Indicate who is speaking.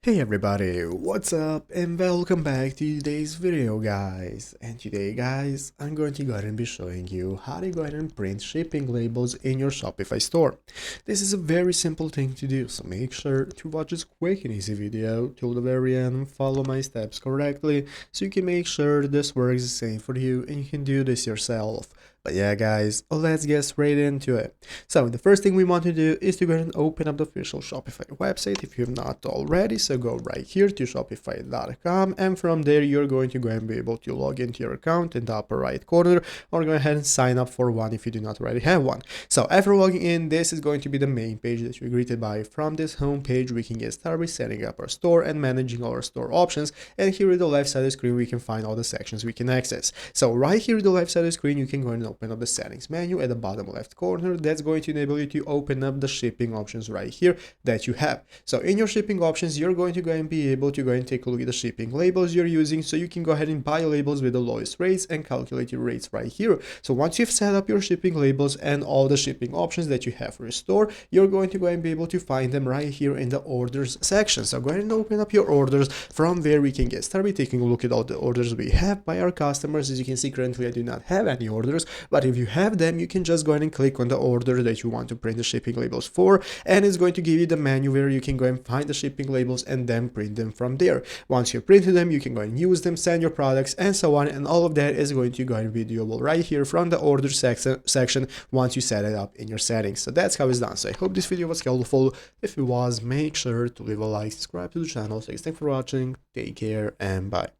Speaker 1: Hey everybody, what's up and welcome back to today's video guys. And today guys, I'm going to go ahead and be showing you how to go ahead and print shipping labels in your Shopify store. This is a very simple thing to do, so make sure to watch this quick and easy video till the very end and follow my steps correctly so you can make sure this works the same for you and you can do this yourself. But yeah guys, let's get straight into it. So the first thing we want to do is to go ahead and open up the official Shopify website if you have not already. So go right here to shopify.com, and from there you're going to go and be able to log into your account in the upper right corner, or go ahead and sign up for one if you do not already have one. So after logging in, this is going to be the main page that you're greeted by. From this home page we can get started with setting up our store and managing our store options, and here at the left side of the screen we can find all the sections we can access. So right here at the left side of the screen you can go and open up the settings menu at the bottom left corner. That's going to enable you to open up the shipping options right here that you have. So in your shipping options, you're going to go and be able to go and take a look at the shipping labels you're using, so you can go ahead and buy labels with the lowest rates and calculate your rates right here. So once you've set up your shipping labels and all the shipping options that you have for your store, you're going to go and be able to find them right here in the orders section. So go ahead and open up your orders. From where we can get started taking a look at all the orders we have by our customers. As you can see, currently I do not have any orders, but if you have them, you can just go ahead and click on the order that you want to print the shipping labels for, and it's going to give you the menu where you can go and find the shipping labels and then print them from there. Once you've printed them, you can go and use them, send your products, and so on, and all of that is going to go and be doable right here from the order section once you set it up in your settings. So that's how it's done. So I hope this video was helpful. If it was, make sure to leave a like, subscribe to the channel. So thanks for watching, take care, and bye.